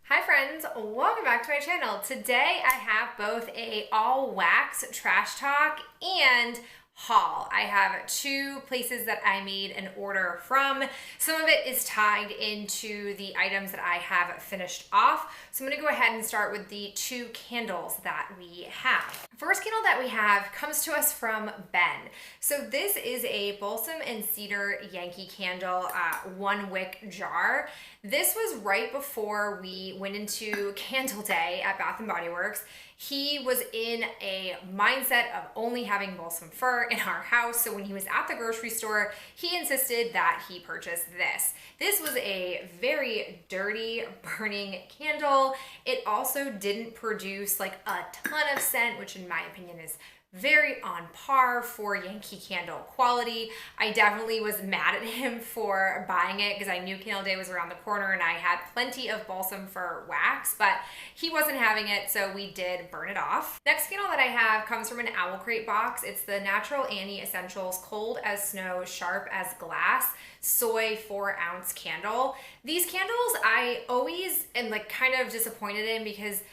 Hi friends, welcome back to my channel. Today I have both a all wax trash talk and haul. I have two places that I made an order from. Some of it is tied into the items that I have finished off. So I'm gonna go ahead and start with the two candles that we have. First candle that we have comes to us from Ben. So this is a balsam and cedar Yankee candle, 1 wick jar. This was right before we went into candle day at Bath and Body Works. He was in a mindset of only having balsam fir in our house. So when he was at the grocery store, he insisted that he purchase this. This was a very dirty, burning candle. It also didn't produce like a ton of scent, which in my opinion is very on par for Yankee candle quality. I definitely was mad at him for buying it because I knew candle day was around the corner and I had plenty of balsam fir wax, but he wasn't having it, so we did burn it off. Next candle that I have comes from an Owl Crate box. It's the Natural Annie Essentials Cold as Snow, Sharp as Glass Soy 4-ounce candle. These candles I always am like kind of disappointed in because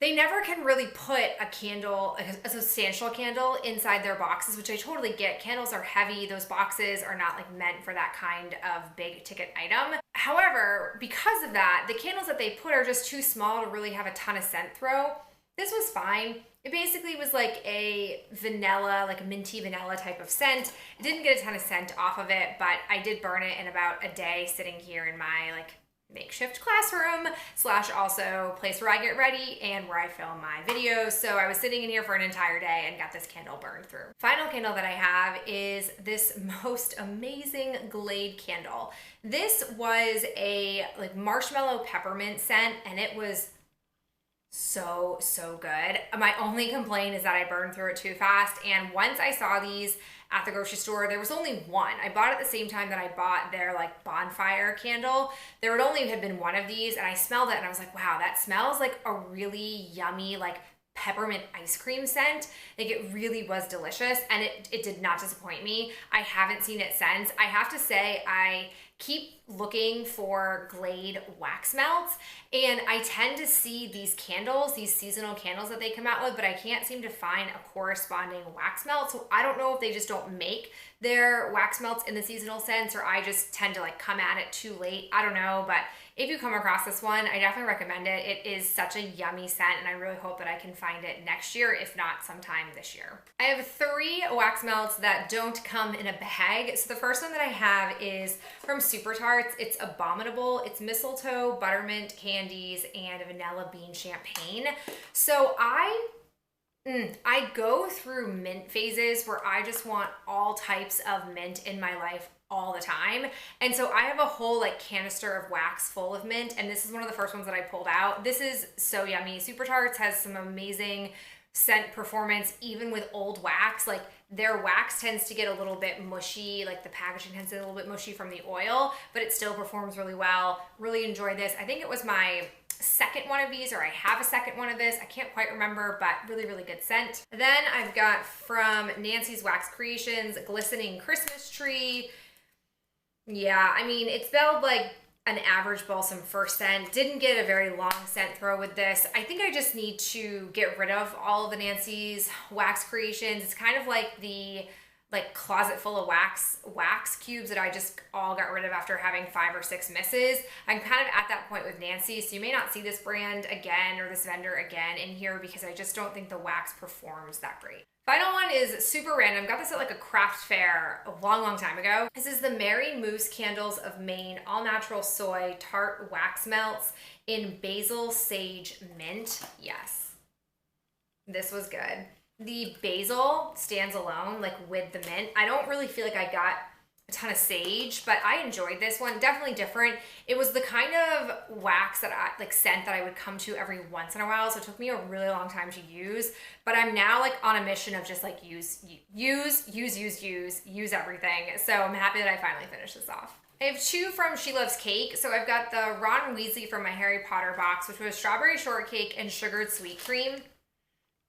they never can really put a candle, a substantial candle inside their boxes, which I totally get. Candles are heavy. Those boxes are not like meant for that kind of big ticket item. However, because of that, the candles that they put are just too small to really have a ton of scent throw. This was fine. It basically was like a vanilla, like a minty vanilla type of scent. I didn't get a ton of scent off of it, but I did burn it in about a day sitting here in my like makeshift classroom / also place where I get ready and where I film my videos. So I was sitting in here for an entire day and got this candle burned through. Final candle that I have is this most amazing Glade candle. This was a like marshmallow peppermint scent and it was so good. My only complaint is that I burned through it too fast, and once I saw these at the grocery store, there was only one. I bought it at the same time that I bought their like bonfire candle. There would only have been one of these, and I smelled it and I was like, wow, that smells like a really yummy like peppermint ice cream scent. Like it really was delicious, and it did not disappoint me. I haven't seen it since. I have to say I keep looking for Glade wax melts, and I tend to see these candles, these seasonal candles that they come out with, but I can't seem to find a corresponding wax melt. So I don't know if they just don't make their wax melts in the seasonal scents, or I just tend to like come at it too late. I don't know, but if you come across this one, I definitely recommend it. It is such a yummy scent, and I really hope that I can find it next year, if not sometime this year. I have 3 wax melts that don't come in a bag. So the first one that I have is from Supertarts. It's Abominable. It's mistletoe, buttermint candies, and vanilla bean champagne. So I go through mint phases where I just want all types of mint in my life all the time. And so I have a whole like canister of wax full of mint, and this is one of the first ones that I pulled out. This is so yummy. Supertarts has some amazing scent performance even with old wax. Like their wax tends to get a little bit mushy, like the packaging tends to get a little bit mushy from the oil, but it still performs really well. Really enjoyed this. I think it was my second one of these, or I have a second one of this. I can't quite remember, but really good scent. Then I've got from Nancy's Wax Creations, Glistening Christmas Tree. Yeah, I mean, it smelled like an average balsam fir scent. Didn't get a very long scent throw with this. I think I just need to get rid of all of the Nancy's Wax Creations. It's kind of like the closet full of wax cubes that I just all got rid of after having 5 or 6 misses. I'm kind of at that point with Nancy, so you may not see this brand again or this vendor again in here because I just don't think the wax performs that great. Final one is super random. Got this at like a craft fair a long time ago. This is the Merry Moose Candles of Maine All Natural Soy Tart Wax Melts in Basil Sage Mint. Yes, this was good. The basil stands alone, like with the mint. I don't really feel like I got a ton of sage, but I enjoyed this one. Definitely different. It was the kind of wax that I like scent that I would come to every once in a while, so it took me a really long time to use. But I'm now like on a mission of just like use everything. So I'm happy that I finally finished this off. I have 2 from She Loves Cake. So I've got the Ron Weasley from my Harry Potter box, which was strawberry shortcake and sugared sweet cream.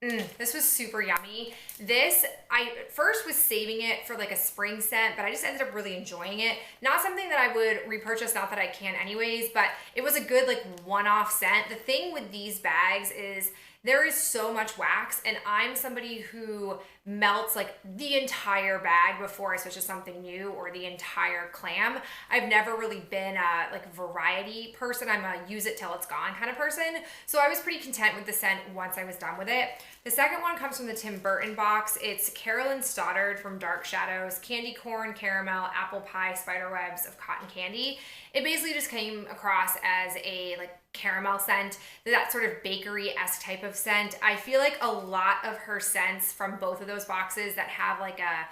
This was super yummy. This, I first was saving it for like a spring scent, but I just ended up really enjoying it. Not something that I would repurchase, not that I can anyways, but it was a good like one-off scent. The thing with these bags is there is so much wax, and I'm somebody who melts like the entire bag before I switch to something new, or the entire clam. I've never really been a like variety person. I'm a use it till it's gone kind of person. So I was pretty content with the scent once I was done with it. The second one comes from the Tim Burton box. It's Carolyn Stoddard from Dark Shadows, candy corn, caramel, apple pie, spider webs of cotton candy. It basically just came across as a like caramel scent, that sort of bakery-esque type of scent. I feel like a lot of her scents from both of those boxes that have like a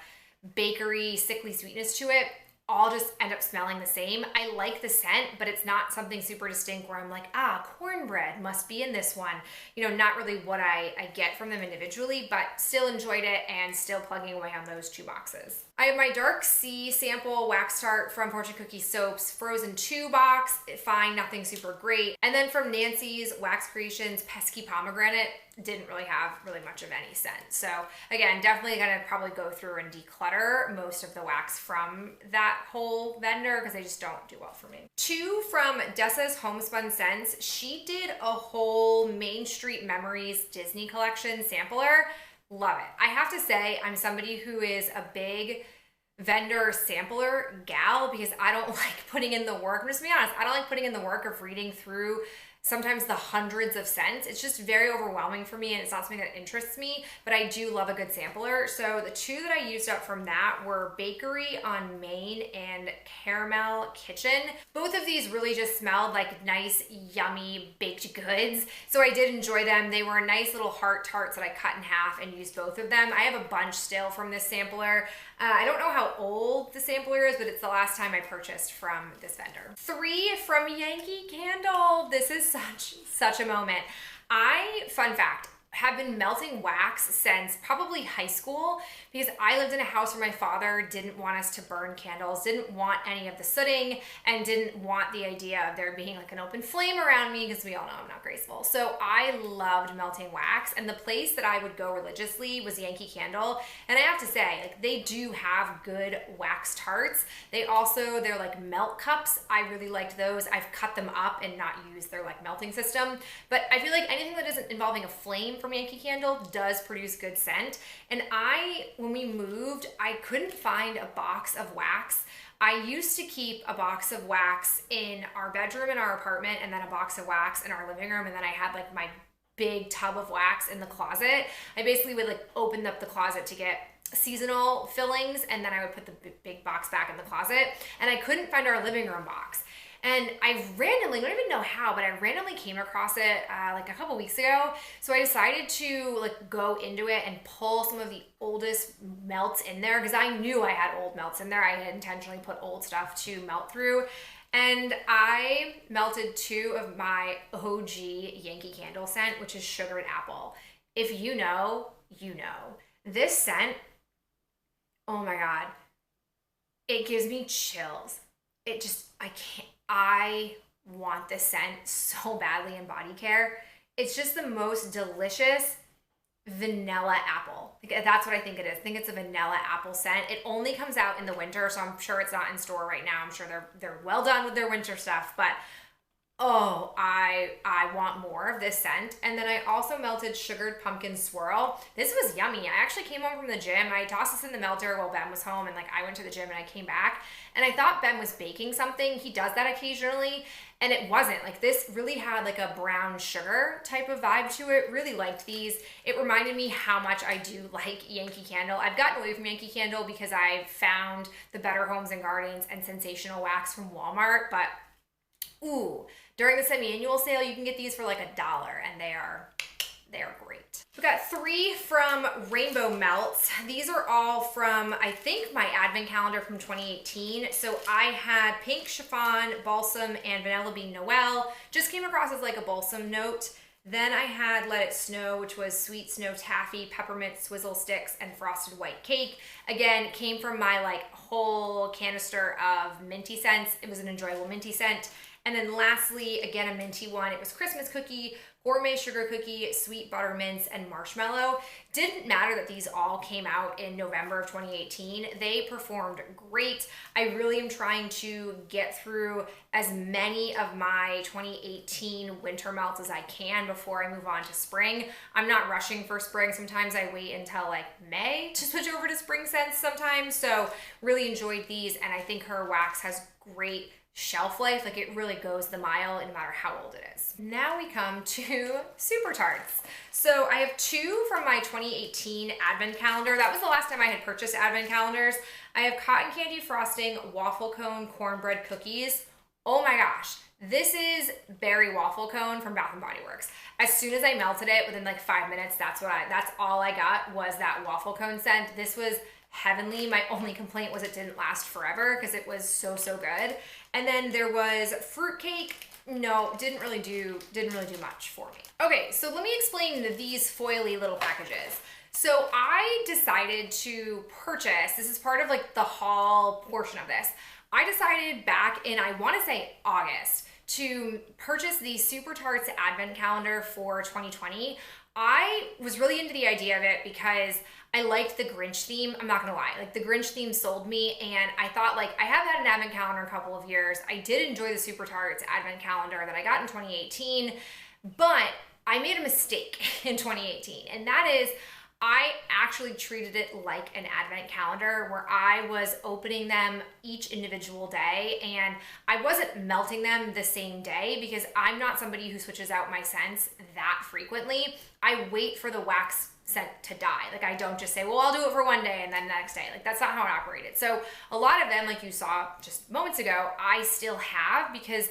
bakery sickly sweetness to it all just end up smelling the same. I like the scent, but it's not something super distinct where I'm like, cornbread must be in this one. You know, not really what I get from them individually, but still enjoyed it and still plugging away on those 2 boxes. I have my Dark Sea sample wax tart from Fortune Cookie Soaps, Frozen 2 box, fine, nothing super great. And then from Nancy's Wax Creations Pesky Pomegranate, didn't really have really much of any scent. So again, definitely gonna probably go through and declutter most of the wax from that whole vendor because they just don't do well for me. 2 from Dessa's Homespun Scents. She did a whole Main Street Memories Disney collection sampler. Love it. I have to say, I'm somebody who is a big vendor sampler gal because I don't like putting in the work. I'm just being honest, I don't like putting in the work of reading through sometimes the hundreds of scents. It's just very overwhelming for me, and it's not something that interests me, but I do love a good sampler. So the 2 that I used up from that were Bakery on Main and Caramel Kitchen. Both of these really just smelled like nice, yummy baked goods. So I did enjoy them. They were nice little heart tarts that I cut in half and used both of them. I have a bunch still from this sampler. I don't know how old the sampler is, but it's the last time I purchased from this vendor. 3 from Yankee Candle. This is such a moment. Fun fact, have been melting wax since probably high school because I lived in a house where my father didn't want us to burn candles, didn't want any of the sooting, and didn't want the idea of there being like an open flame around me because we all know I'm not graceful. So I loved melting wax, and the place that I would go religiously was Yankee Candle. And I have to say, like, they do have good wax tarts. They're like melt cups. I really liked those. I've cut them up and not used their like melting system, but I feel like anything that isn't involving a flame from Yankee Candle does produce good scent. And when we moved, I couldn't find a box of wax. I used to keep a box of wax in our bedroom in our apartment, and then a box of wax in our living room, and then I had like my big tub of wax in the closet. I basically would like open up the closet to get seasonal fillings, and then I would put the big box back in the closet, and I couldn't find our living room box. And I randomly, I don't even know how, but I randomly came across it like a couple weeks ago. So I decided to like go into it and pull some of the oldest melts in there because I knew I had old melts in there. I had intentionally put old stuff to melt through. And I melted 2 of my OG Yankee Candle scent, which is Sugared Apple. If you know, you know. This scent, oh my God, it gives me chills. I want this scent so badly in body care. It's just the most delicious vanilla apple. That's what I think it is. I think it's a vanilla apple scent. It only comes out in the winter, so I'm sure it's not in store right now. I'm sure they're well done with their winter stuff, but oh, I want more of this scent. And then I also melted Sugared Pumpkin Swirl. This was yummy. I actually came home from the gym. I tossed this in the melter while Ben was home, and like I went to the gym and I came back and I thought Ben was baking something. He does that occasionally, and it wasn't. Like, this really had like a brown sugar type of vibe to it. Really liked these. It reminded me how much I do like Yankee Candle. I've gotten away from Yankee Candle because I found the Better Homes and Gardens and Sensational Wax from Walmart, but ooh, during the semi-annual sale, you can get these for like $1, and they are great. We've got 3 from Rainbow Melts. These are all from, I think, my advent calendar from 2018. So I had Pink Chiffon, Balsam, and Vanilla Bean Noel. Just came across as like a balsam note. Then I had Let It Snow, which was Sweet Snow Taffy, Peppermint Swizzle Sticks, and Frosted White Cake. Again, came from my like whole canister of minty scents. It was an enjoyable minty scent. And then lastly, again, a minty one. It was Christmas cookie, gourmet sugar cookie, sweet butter mints, and marshmallow. Didn't matter that these all came out in November of 2018. They performed great. I really am trying to get through as many of my 2018 winter melts as I can before I move on to spring. I'm not rushing for spring. Sometimes I wait until like May to switch over to spring scents sometimes. So really enjoyed these, and I think her wax has great shelf life. Like it really goes the mile no matter how old it is. Now we come to Supertarts. So I have two from my 2018 advent calendar. That was the last time I had purchased advent calendars. I have cotton candy frosting, waffle cone, cornbread cookies. Oh my gosh. This is berry waffle cone from Bath & Body Works. As soon as I melted it, within like 5 minutes, that's all I got was that waffle cone scent. This was heavenly. My only complaint was it didn't last forever because it was so good. And then there was fruitcake. No, didn't really do much for me. Okay, so let me explain these foily little packages. So I decided to purchase, this is part of like the haul portion of this. I decided back in, I want to say August, to purchase the Supertarts Advent Calendar for 2020. I was really into the idea of it because I liked the Grinch theme. I'm not gonna lie, like the Grinch theme sold me, and I thought like I have had an advent calendar a couple of years. I did enjoy the Supertarts Advent Calendar that I got in 2018, but I made a mistake in 2018, and that is I actually treated it like an advent calendar where I was opening them each individual day, and I wasn't melting them the same day because I'm not somebody who switches out my scents that frequently. I wait for the wax scent to die. Like I don't just say, well, I'll do it for one day and then the next day. Like that's not how it operated. So a lot of them, like you saw just moments ago, I still have because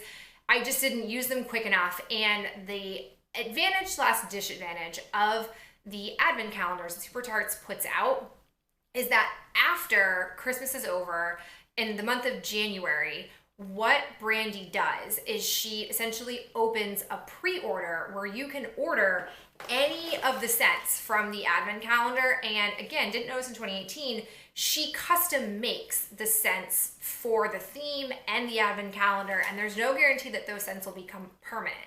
I just didn't use them quick enough. And the disadvantage of the advent calendars that Supertarts puts out is that after Christmas is over, in the month of January, what Brandy does is she essentially opens a pre-order where you can order any of the scents from the advent calendar. And again, didn't notice in 2018, she custom makes the scents for the theme and the advent calendar, and there's no guarantee that those scents will become permanent.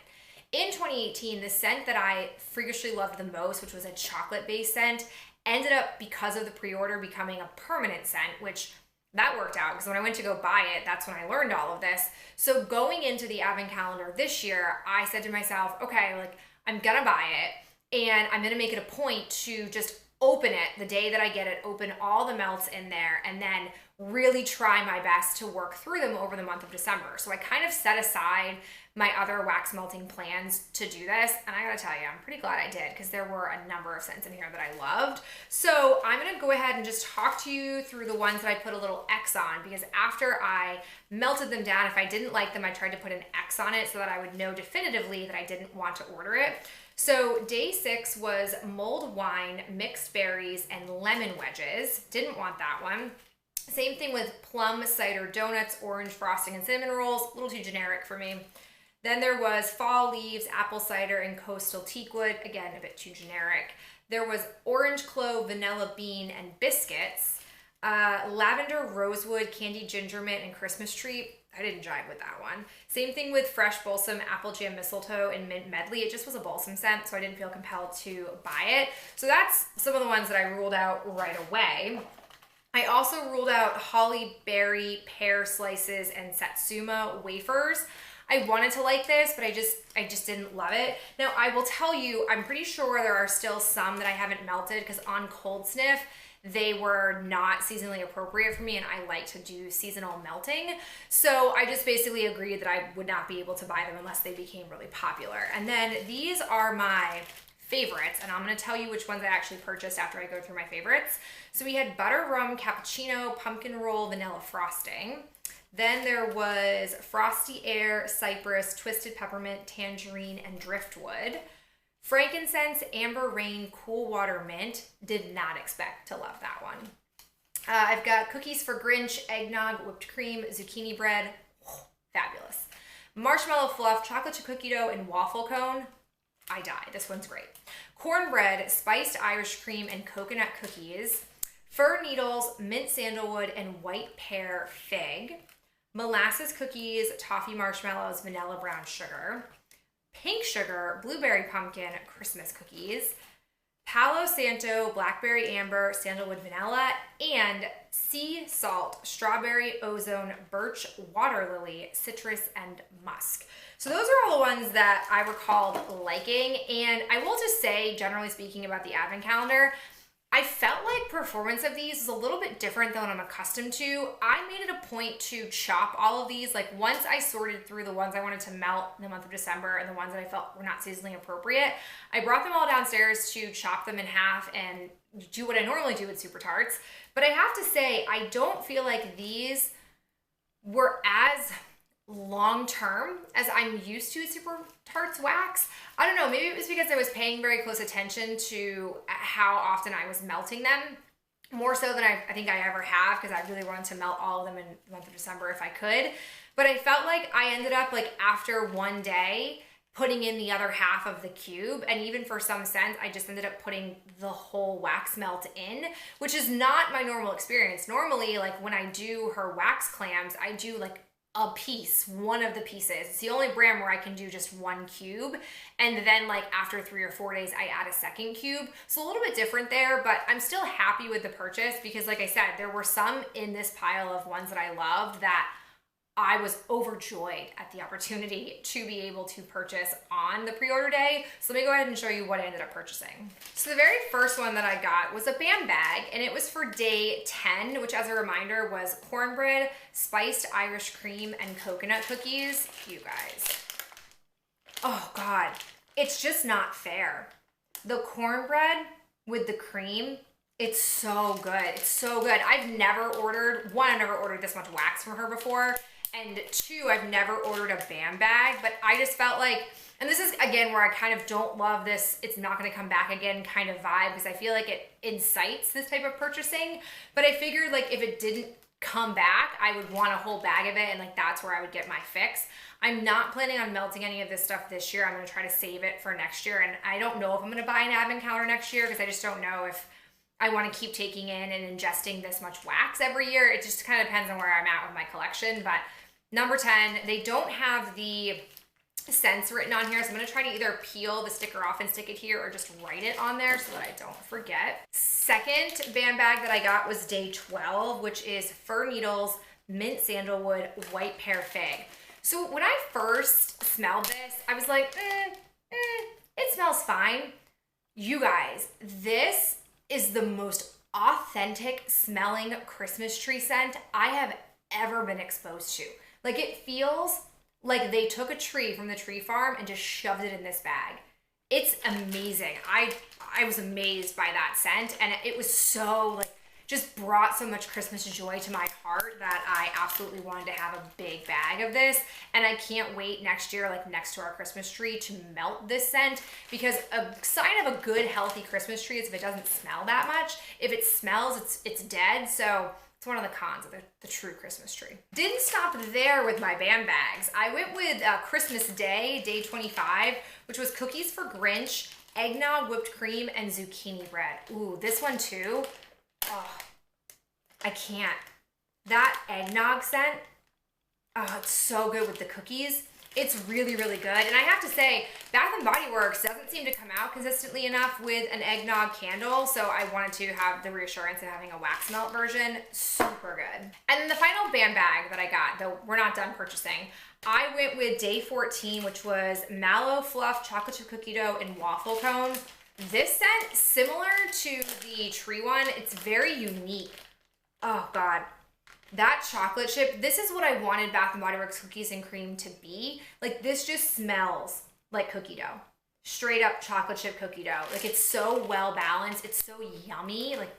In 2018, the scent that I freakishly loved the most, which was a chocolate-based scent, ended up, because of the pre-order, becoming a permanent scent, which that worked out because when I went to go buy it, that's when I learned all of this. So going into the advent calendar this year, I said to myself, okay, like I'm gonna buy it and I'm gonna make it a point to just open it the day that I get it, open all the melts in there, and then really try my best to work through them over the month of December. So I kind of set aside my other wax melting plans to do this, and I gotta tell you, I'm pretty glad I did because there were a number of scents in here that I loved. So I'm gonna go ahead and just talk to you through the ones that I put a little X on, because after I melted them down, if I didn't like them, I tried to put an X on it so that I would know definitively that I didn't want to order it. So day 6 was mulled wine, mixed berries, and lemon wedges. Didn't want that one. Same thing with plum cider donuts, orange frosting, and cinnamon rolls. A little too generic for me. Then there was fall leaves, apple cider, and coastal teakwood. Again, a bit too generic. There was orange clove, vanilla bean, and biscuits. Lavender, rosewood, candied ginger mint, and Christmas tree. I didn't jive with that one. Same thing with fresh balsam, apple jam, mistletoe, and mint medley. It just was a balsam scent, so I didn't feel compelled to buy it. So that's some of the ones that I ruled out right away. I also ruled out holly berry pear slices and satsuma wafers. I wanted to like this, but I just didn't love it. Now, I will tell you, I'm pretty sure there are still some that I haven't melted because on Cold Sniff, they were not seasonally appropriate for me, and I like to do seasonal melting. So I just basically agreed that I would not be able to buy them unless they became really popular. And then these are my favorites, and I'm gonna tell you which ones I actually purchased after I go through my favorites. So we had butter rum cappuccino, pumpkin roll, vanilla frosting. Then there was frosty air, cypress, twisted peppermint, tangerine, and driftwood. Frankincense, amber rain, cool water mint. Did not expect to love that one. I've got cookies for Grinch, eggnog, whipped cream, zucchini bread. Fabulous. Marshmallow fluff, chocolate chip cookie dough, and waffle cone. I die. This one's great. Cornbread, spiced Irish cream, and coconut cookies. Fir needles, mint sandalwood, and white pear fig. molasses cookies, toffee marshmallows, vanilla brown sugar, pink sugar, blueberry pumpkin, Christmas cookies, Palo Santo, blackberry amber, sandalwood vanilla, and sea salt, strawberry, ozone, birch, water lily, citrus, and musk. So those are all the ones that I recalled liking. And I will just say, generally speaking about the advent calendar, I felt like performance of these is a little bit different than what I'm accustomed to. I made it a point to chop all of these. Like once I sorted through the ones I wanted to melt in the month of December and the ones that I felt were not seasonally appropriate, I brought them all downstairs to chop them in half and do what I normally do with Supertarts. But I have to say, I don't feel like these were as long-term as I'm used to Supertarts wax. I don't know, maybe it was because I was paying very close attention to how often I was melting them, more so than I think I ever have, because I really wanted to melt all of them in the month of December if I could. But I felt like I ended up, like, after one day putting in the other half of the cube, and even for some scents, I just ended up putting the whole wax melt in, which is not my normal experience. Normally, like when I do her wax clams, I do like a piece, one of the pieces. It's the only brand where I can do just one cube. And then like after 3 or 4 days, I add a second cube. So a little bit different there, but I'm still happy with the purchase because like I said, there were some in this pile of ones that I loved that I was overjoyed at the opportunity to be able to purchase on the pre-order day. So let me go ahead and show you what I ended up purchasing. So the very first one that I got was a BAM bag, and it was for day 10, which as a reminder was cornbread, spiced Irish cream, and coconut cookies. You guys. Oh God, it's just not fair. The cornbread with the cream, it's so good. It's so good. I've never ordered this much wax from her before. And 2, I've never ordered a BAM bag, but I just felt like, and this is again where I kind of don't love this it's not going to come back again kind of vibe, because I feel like it incites this type of purchasing. But I figured like if it didn't come back, I would want a whole bag of it, and like that's where I would get my fix. I'm not planning on melting any of this stuff this year. I'm going to try to save it for next year, and I don't know if I'm going to buy an advent calendar next year because I just don't know if I want to keep taking in and ingesting this much wax every year. It just kind of depends on where I'm at with my collection. But number 10, they don't have the scents written on here, so I'm going to try to either peel the sticker off and stick it here or just write it on there so that I don't forget. Second BAM bag that I got was day 12, which is fir needles, mint sandalwood, white pear fig. So when I first smelled this, I was like, it smells fine. You guys, this is the most authentic smelling Christmas tree scent I have ever been exposed to. Like it feels like they took a tree from the tree farm and just shoved it in this bag. It's amazing. I was amazed by that scent, and it was so like, just brought so much Christmas joy to my heart that I absolutely wanted to have a big bag of this. And I can't wait next year, like next to our Christmas tree, to melt this scent, because a sign of a good, healthy Christmas tree is if it doesn't smell that much. If it smells, it's dead. So it's one of the cons of the true Christmas tree. Didn't stop there with my BAM bags. I went with Christmas Day, day 25, which was cookies for Grinch, eggnog, whipped cream, and zucchini bread. Ooh, this one too. Oh, I can't. That eggnog scent, oh, it's so good with the cookies. It's really, really good. And I have to say, Bath & Body Works doesn't seem to come out consistently enough with an eggnog candle, so I wanted to have the reassurance of having a wax melt version. Super good. And then the final BAM bag that I got, though we're not done purchasing, I went with day 14, which was Mallow Fluff Chocolate Chip Cookie Dough and Waffle Cone. This scent, similar to the tree one, it's very unique. Oh God, that chocolate chip, this is what I wanted Bath & Body Works cookies and cream to be. Like this just smells like cookie dough. Straight up chocolate chip cookie dough. Like it's so well balanced, it's so yummy. Like,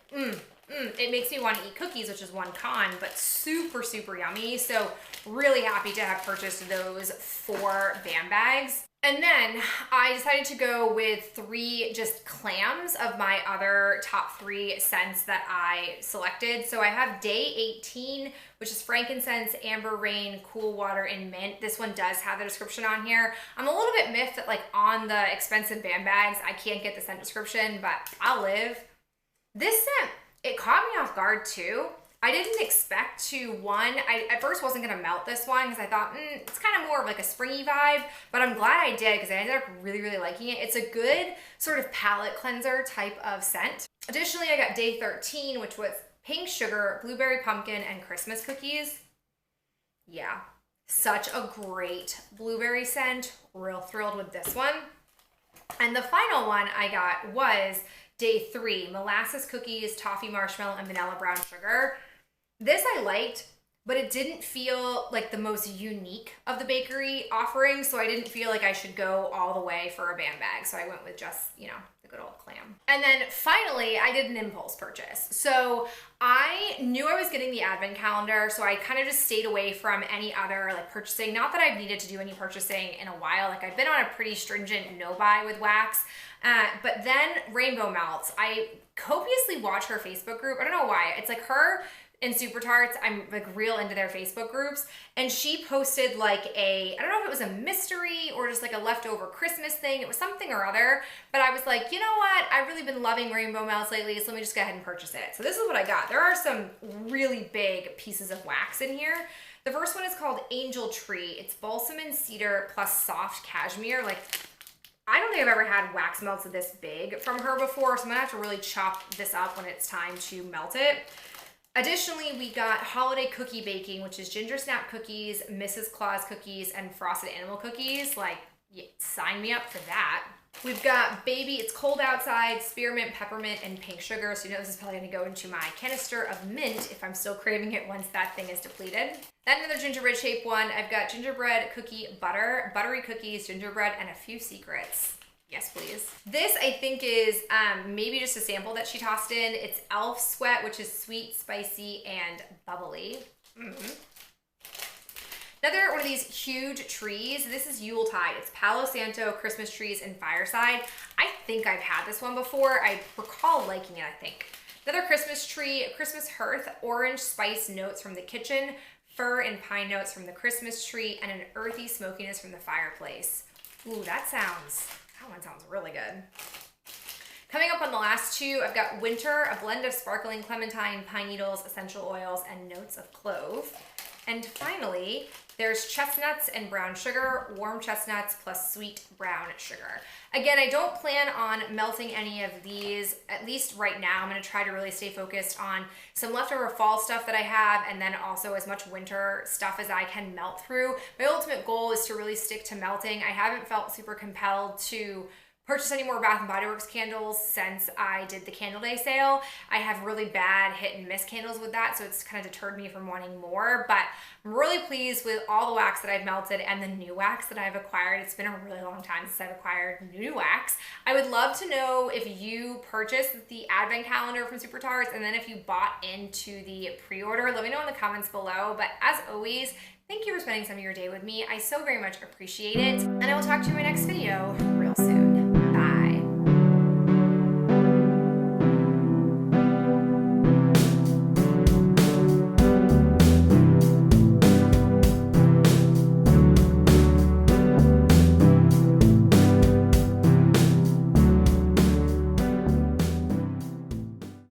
it makes me want to eat cookies, which is one con, but super, super yummy. So really happy to have purchased those 4 BAM bags. And then I decided to go with 3 just clams of my other top 3 scents that I selected. So I have day 18, which is frankincense, amber rain, cool water, and mint. This one does have the description on here. I'm a little bit miffed that like on the expensive BAM bags, I can't get the scent description, but I'll live. This scent, it caught me off guard too. I didn't expect to, I at first wasn't gonna melt this one because I thought, it's kind of more of like a springy vibe, but I'm glad I did because I ended up really, really liking it. It's a good sort of palate cleanser type of scent. Additionally, I got day 13, which was pink sugar, blueberry pumpkin, and Christmas cookies. Yeah, such a great blueberry scent. Real thrilled with this one. And the final one I got was day 3, molasses cookies, toffee marshmallow, and vanilla brown sugar. This I liked, but it didn't feel like the most unique of the bakery offerings, so I didn't feel like I should go all the way for a bam bag. So I went with just, the good old clam. And then finally, I did an impulse purchase. So I knew I was getting the advent calendar, so I kind of just stayed away from any other like purchasing. Not that I've needed to do any purchasing in a while. Like I've been on a pretty stringent no buy with wax. But then Rainbow Melts, I copiously watch her Facebook group. I don't know why. It's like her and Supertarts, I'm like real into their Facebook groups, and she posted like I don't know if it was a mystery or just like a leftover Christmas thing. It was something or other, but I was like, you know what? I've really been loving Rainbow Melts lately, so let me just go ahead and purchase it. So this is what I got. There are some really big pieces of wax in here. The first one is called Angel Tree. It's balsam and cedar plus soft cashmere. Like, I don't think I've ever had wax melts this big from her before, so I'm gonna have to really chop this up when it's time to melt it. Additionally, we got holiday cookie baking, which is ginger snap cookies, Mrs. Claus cookies, and frosted animal cookies. Like, sign me up for that. We've got baby, it's cold outside, spearmint, peppermint, and pink sugar. So this is probably gonna go into my canister of mint if I'm still craving it once that thing is depleted. Then another gingerbread shaped one. I've got gingerbread cookie butter, buttery cookies, gingerbread, and a few secrets. Yes, please. This I think is maybe just a sample that she tossed in. It's Elf Sweat, which is sweet, spicy, and bubbly. Another one of these huge trees. This is Yuletide. It's Palo Santo, Christmas trees, and fireside. I think I've had this one before. I recall liking it, I think. Another Christmas tree, Christmas hearth, orange spice notes from the kitchen, fir and pine notes from the Christmas tree, and an earthy smokiness from the fireplace. Ooh, that one sounds really good. Coming up on the last two, I've got winter, a blend of sparkling clementine, pine needles, essential oils, and notes of clove. And finally, there's chestnuts and brown sugar, warm chestnuts plus sweet brown sugar. Again, I don't plan on melting any of these, at least right now. I'm gonna try to really stay focused on some leftover fall stuff that I have, and then also as much winter stuff as I can melt through. My ultimate goal is to really stick to melting. I haven't felt super compelled to purchase any more Bath & Body Works candles since I did the Candle Day sale. I have really bad hit and miss candles with that, so it's kind of deterred me from wanting more, but I'm really pleased with all the wax that I've melted and the new wax that I've acquired. It's been a really long time since I've acquired new wax. I would love to know if you purchased the advent calendar from Supertarts, and then if you bought into the pre-order. Let me know in the comments below, but as always, thank you for spending some of your day with me. I so very much appreciate it, and I will talk to you in my next video.